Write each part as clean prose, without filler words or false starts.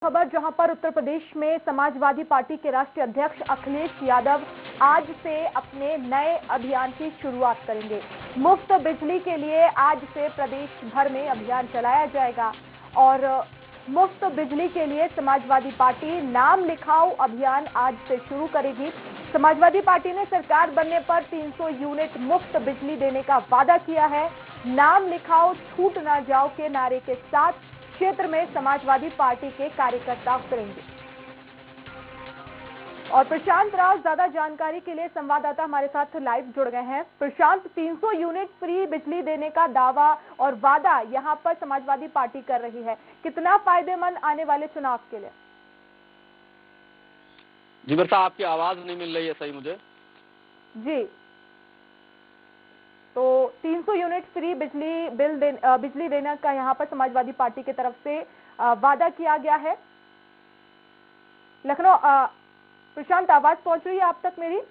खबर जहां पर उत्तर प्रदेश में समाजवादी पार्टी के राष्ट्रीय अध्यक्ष अखिलेश यादव आज से अपने नए अभियान की शुरुआत करेंगे। मुफ्त बिजली के लिए आज से प्रदेश भर में अभियान चलाया जाएगा और मुफ्त बिजली के लिए समाजवादी पार्टी नाम लिखाओ अभियान आज से शुरू करेगी। समाजवादी पार्टी ने सरकार बनने पर 300 यूनिट मुफ्त बिजली देने का वादा किया है। नाम लिखाओ छूट ना जाओ के नारे के साथ क्षेत्र में समाजवादी पार्टी के कार्यकर्ता उतरेंगे। और प्रशांत राव ज्यादा जानकारी के लिए संवाददाता हमारे साथ लाइव जुड़ गए हैं। प्रशांत, 300 यूनिट फ्री बिजली देने का दावा और वादा यहां पर समाजवादी पार्टी कर रही है, कितना फायदेमंद आने वाले चुनाव के लिए? जी वर्षा, आपकी आवाज नहीं मिल रही है सही मुझे। जी, तो 300 यूनिट फ्री बिजली देने का यहां पर समाजवादी पार्टी की तरफ से वादा किया गया है। लखनऊ, प्रशांत, आवाज पहुंच रही है आप तक मेरी?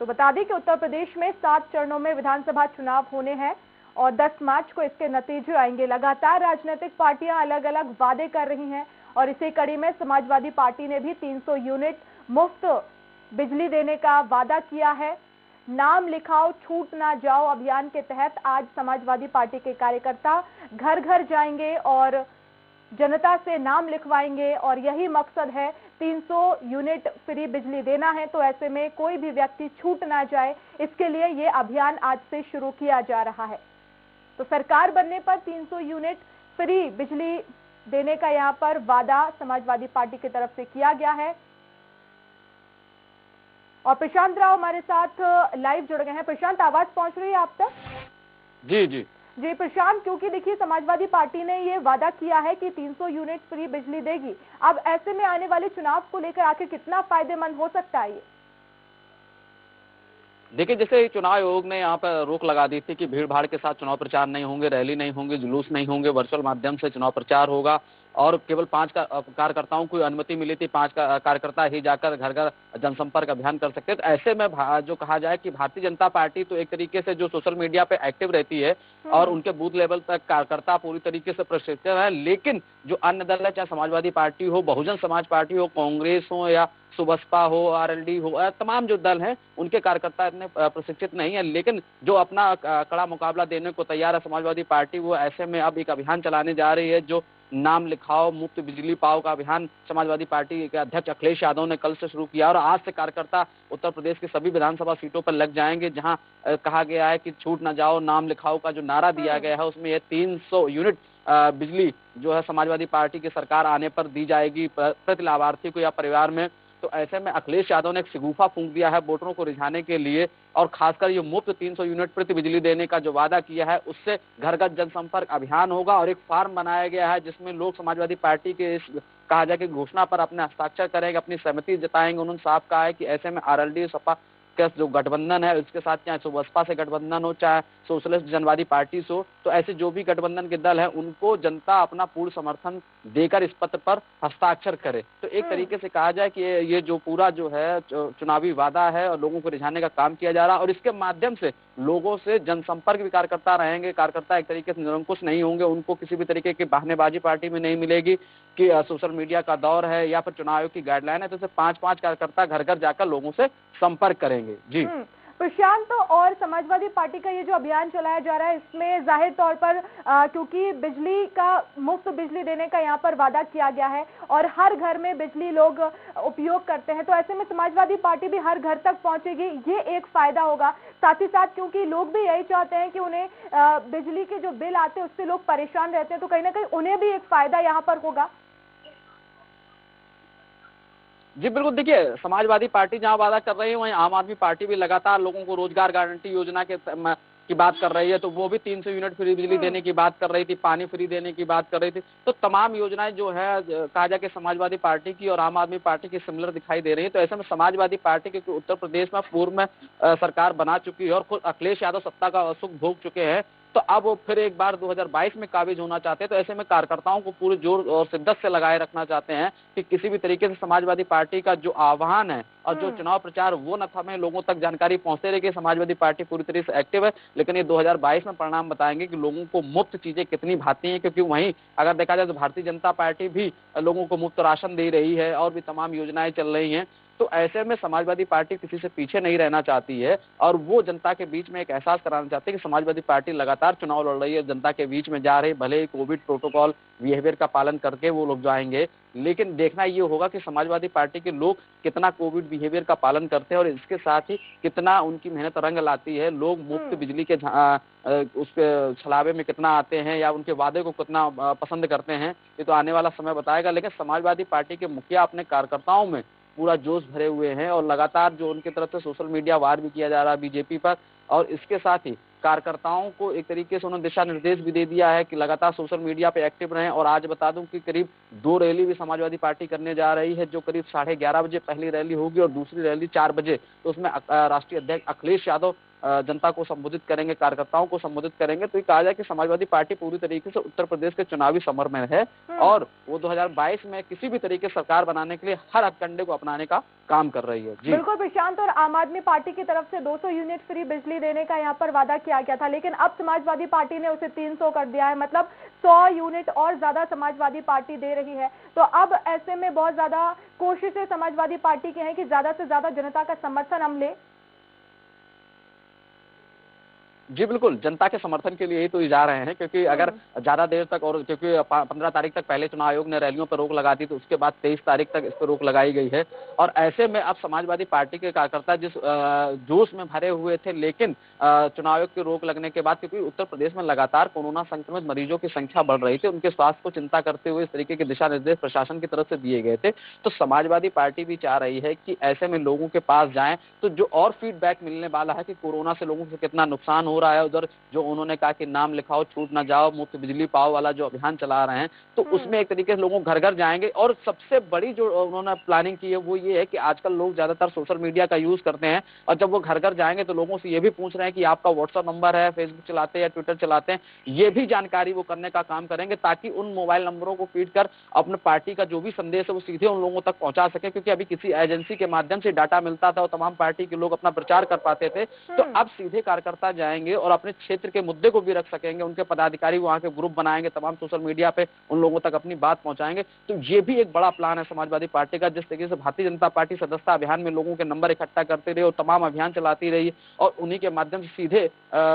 तो बता दें कि उत्तर प्रदेश में 7 चरणों में विधानसभा चुनाव होने हैं और 10 मार्च को इसके नतीजे आएंगे। लगातार राजनीतिक पार्टियां अलग अलग वादे कर रही हैं और इसी कड़ी में समाजवादी पार्टी ने भी 300 यूनिट मुफ्त बिजली देने का वादा किया है। नाम लिखाओ छूट ना जाओ अभियान के तहत आज समाजवादी पार्टी के कार्यकर्ता घर घर जाएंगे और जनता से नाम लिखवाएंगे और यही मकसद है, 300 यूनिट फ्री बिजली देना है, तो ऐसे में कोई भी व्यक्ति छूट ना जाए, इसके लिए ये अभियान आज से शुरू किया जा रहा है। तो सरकार बनने पर 300 यूनिट फ्री बिजली देने का यहां पर वादा समाजवादी पार्टी की तरफ से किया गया है। और प्रशांत राव हमारे साथ लाइव जुड़ गए हैं। प्रशांत, आवाज पहुंच रही है आप तक? जी जी जी प्रशांत, क्योंकि देखिए समाजवादी पार्टी ने ये वादा किया है कि 300 यूनिट फ्री बिजली देगी, अब ऐसे में आने वाले चुनाव को लेकर आखिर कितना फायदेमंद हो सकता है ये? देखिए, जैसे चुनाव आयोग ने यहाँ पर रोक लगा दी थी कि भीड़ भाड़ के साथ चुनाव प्रचार नहीं होंगे, रैली नहीं होंगे, जुलूस नहीं होंगे, वर्चुअल माध्यम से चुनाव प्रचार होगा और केवल 5 कार्यकर्ताओं को अनुमति मिली थी, 5 कार्यकर्ता ही जाकर घर घर जनसंपर्क अभियान कर सकते हैं। तो ऐसे में जो कहा जाए कि भारतीय जनता पार्टी तो एक तरीके से जो सोशल मीडिया पे एक्टिव रहती है और उनके बूथ लेवल तक कार्यकर्ता पूरी तरीके से प्रशिक्षित है, लेकिन जो अन्य दल है, चाहे समाजवादी पार्टी हो, बहुजन समाज पार्टी हो, कांग्रेस हो या सुबसपा हो, आरएलडी हो, तमाम जो दल हैं उनके कार्यकर्ता इतने प्रशिक्षित नहीं है, लेकिन जो अपना कड़ा मुकाबला देने को तैयार है समाजवादी पार्टी, वो ऐसे में अब एक अभियान चलाने जा रही है जो नाम लिखाओ मुफ्त बिजली पाओ का अभियान समाजवादी पार्टी के अध्यक्ष अखिलेश यादव ने कल से शुरू किया और आज से कार्यकर्ता उत्तर प्रदेश की सभी विधानसभा सीटों पर लग जाएंगे, जहां कहा गया है कि छूट ना जाओ नाम लिखाओ का जो नारा दिया गया है उसमें ये 300 यूनिट बिजली जो है समाजवादी पार्टी की सरकार आने पर दी जाएगी प्रति लाभार्थी को या परिवार में। तो ऐसे में अखिलेश यादव ने एक शगुफा फूंक दिया है वोटरों को रिझाने के लिए और खासकर ये मुफ्त 300 यूनिट प्रति बिजली देने का जो वादा किया है उससे घर घर जनसंपर्क अभियान होगा और एक फॉर्म बनाया गया है जिसमें लोग समाजवादी पार्टी के इस कहा जाए कि घोषणा पर अपने हस्ताक्षर करेंगे, अपनी सहमति जताएंगे। उन्होंने साफ कहा है कि ऐसे में आरएलडी सपा का जो गठबंधन है उसके साथ चाहे बसपा से गठबंधन हो चाहे सोशलिस्ट जनवादी पार्टी से हो, तो ऐसे जो भी गठबंधन के दल हैं उनको जनता अपना पूर्ण समर्थन देकर इस पत्र पर हस्ताक्षर करे। तो एक तरीके से कहा जाए कि ये जो पूरा जो है चुनावी वादा है और लोगों को रिझाने का काम किया जा रहा है और इसके माध्यम से लोगों से जनसंपर्क भी कार्यकर्ता रहेंगे। कार्यकर्ता एक तरीके से निरंकुश नहीं होंगे, उनको किसी भी तरीके की बहानेबाजी पार्टी में नहीं मिलेगी कि सोशल मीडिया का दौर है या फिर चुनाव आयोग की गाइडलाइन है, तो इसे 5-5 कार्यकर्ता घर घर जाकर लोगों से संपर्क करेंगे। जी प्रशांत, और समाजवादी पार्टी का ये जो अभियान चलाया जा रहा है इसमें जाहिर तौर पर क्योंकि बिजली का मुफ्त बिजली देने का यहाँ पर वादा किया गया है और हर घर में बिजली लोग उपयोग करते हैं, तो ऐसे में समाजवादी पार्टी भी हर घर तक पहुंचेगी, ये एक फायदा होगा। साथ ही साथ क्योंकि लोग भी यही चाहते हैं कि उन्हें बिजली के जो बिल आते हैं उससे लोग परेशान रहते हैं, तो कहीं ना कहीं उन्हें भी एक फायदा यहाँ पर होगा। जी बिल्कुल, देखिए समाजवादी पार्टी जहां वादा कर रही है वहीं आम आदमी पार्टी भी लगातार लोगों को रोजगार गारंटी योजना की बात कर रही है, तो वो भी 300 यूनिट फ्री बिजली देने की बात कर रही थी, पानी फ्री देने की बात कर रही थी। तो तमाम योजनाएं जो है कहा जाए कि समाजवादी पार्टी की और आम आदमी पार्टी की सिमिलर दिखाई दे रही है। तो ऐसे में समाजवादी पार्टी क्योंकि उत्तर प्रदेश में पूर्व में सरकार बना चुकी है और खुद अखिलेश यादव सत्ता का सुख भोग चुके हैं, तो अब वो फिर एक बार 2022 में काबिज होना चाहते हैं। तो ऐसे में कार्यकर्ताओं को पूरे जोर और शिद्दत से लगाए रखना चाहते हैं कि किसी भी तरीके से समाजवादी पार्टी का जो आह्वान है और जो चुनाव प्रचार वो न थमे, लोगों तक जानकारी पहुंचते रहे कि समाजवादी पार्टी पूरी तरह से एक्टिव है। लेकिन ये 2022 में परिणाम बताएंगे कि लोगों को मुफ्त चीजें कितनी भाती हैं, क्योंकि वहीं अगर देखा जाए तो भारतीय जनता पार्टी भी लोगों को मुफ्त राशन दे रही है और भी तमाम योजनाएं चल रही हैं। तो ऐसे में समाजवादी पार्टी किसी से पीछे नहीं रहना चाहती है और वो जनता के बीच में एक एहसास कराना चाहती है कि समाजवादी पार्टी लगातार चुनाव लड़ रही है, जनता के बीच में जा रही, भले ही कोविड प्रोटोकॉल बिहेवियर का पालन करके वो लोग जाएंगे, लेकिन देखना ये होगा कि समाजवादी पार्टी के लोग कितना कोविड बिहेवियर का पालन करते हैं और इसके साथ ही कितना उनकी मेहनत रंग लाती है। लोग मुफ्त बिजली के उसके छलावे में कितना आते हैं या उनके वादे को कितना पसंद करते हैं, ये तो आने वाला समय बताएगा। लेकिन समाजवादी पार्टी के मुखिया अपने कार्यकर्ताओं में पूरा जोश भरे हुए हैं और लगातार जो उनकी तरफ से सोशल मीडिया वार भी किया जा रहा है बीजेपी पर, और इसके साथ ही कार्यकर्ताओं को एक तरीके से उन्होंने दिशा निर्देश भी दे दिया है कि लगातार सोशल मीडिया पे एक्टिव रहें। और आज बता दूं कि करीब 2 रैली भी समाजवादी पार्टी करने जा रही है, जो करीब 11:30 बजे पहली रैली होगी और दूसरी रैली 4 बजे। तो उसमें राष्ट्रीय अध्यक्ष अखिलेश यादव जनता को संबोधित करेंगे, कार्यकर्ताओं को संबोधित करेंगे। तो ये कहा जाए कि समाजवादी पार्टी पूरी तरीके से उत्तर प्रदेश के चुनावी समर में है और वो 2022 में किसी भी तरीके सरकार बनाने के लिए हर हथकंडे को अपनाने का काम कर रही है। जी बिल्कुल प्रशांत, और आम आदमी पार्टी की तरफ से 200 यूनिट फ्री बिजली देने का यहाँ पर वादा किया गया था, लेकिन अब समाजवादी पार्टी ने उसे 300 कर दिया है। मतलब 100 यूनिट और ज्यादा समाजवादी पार्टी दे रही है। तो अब ऐसे में बहुत ज्यादा कोशिशें समाजवादी पार्टी की हैं कि ज्यादा से ज्यादा जनता का समर्थन हम ले। जी बिल्कुल, जनता के समर्थन के लिए ही तो ये जा रहे हैं, क्योंकि अगर ज्यादा देर तक, और क्योंकि 15 तारीख तक पहले चुनाव आयोग ने रैलियों पर रोक लगा दी, तो उसके बाद 23 तारीख तक इस पर रोक लगाई गई है। और ऐसे में अब समाजवादी पार्टी के कार्यकर्ता जिस जोश में भरे हुए थे, लेकिन चुनाव आयोग की रोक लगने के बाद, क्योंकि उत्तर प्रदेश में लगातार कोरोना संक्रमित मरीजों की संख्या बढ़ रही थी, उनके स्वास्थ्य को चिंता करते हुए इस तरीके के दिशा निर्देश प्रशासन की तरफ से दिए गए थे। तो समाजवादी पार्टी भी चाह रही है कि ऐसे में लोगों के पास जाएं तो जो और फीडबैक मिलने वाला है कि कोरोना से लोगों को कितना नुकसान हो रहा है। उधर जो उन्होंने कहा कि नाम लिखाओ छूट ना जाओ, मुफ्त बिजली पाओ वाला जो अभियान चला रहे हैं, तो उसमें एक तरीके से लोगों घर घर जाएंगे। और सबसे बड़ी जो उन्होंने प्लानिंग की है वो ये है कि आजकल लोग ज्यादातर सोशल मीडिया का यूज करते हैं, और जब वो घर घर जाएंगे तो लोगों से ये भी पूछ रहे हैं कि आपका व्हाट्सएप नंबर है, फेसबुक चलाते हैं या ट्विटर चलाते हैं, ये भी जानकारी वो करने का काम करेंगे, ताकि उन मोबाइल नंबरों को फीड कर अपने पार्टी का जो भी संदेश है वो सीधे उन लोगों तक पहुंचा सके। क्योंकि अभी किसी एजेंसी के माध्यम से डाटा मिलता था और तमाम पार्टी के लोग अपना प्रचार कर पाते थे, तो अब सीधे कार्यकर्ता जाएंगे और अपने क्षेत्र के मुद्दे को भी रख सकेंगे। उनके पदाधिकारी वहां के ग्रुप बनाएंगे, तमाम सोशल मीडिया पे उन लोगों तक अपनी बात पहुंचाएंगे। तो ये भी एक बड़ा प्लान है समाजवादी पार्टी का, जिस तरीके से भारतीय जनता पार्टी सदस्यता अभियान में लोगों के नंबर इकट्ठा करते रही और तमाम अभियान चलाती रही और उन्हीं के माध्यम से सीधे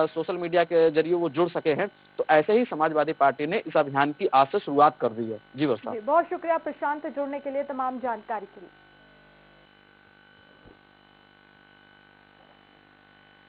सोशल मीडिया के जरिए वो जुड़ सके हैं। तो ऐसे ही समाजवादी पार्टी ने इस अभियान की आज से शुरुआत कर दी है। जी वर्षा, बहुत शुक्रिया प्रशांत जुड़ने के लिए, तमाम जानकारी के लिए।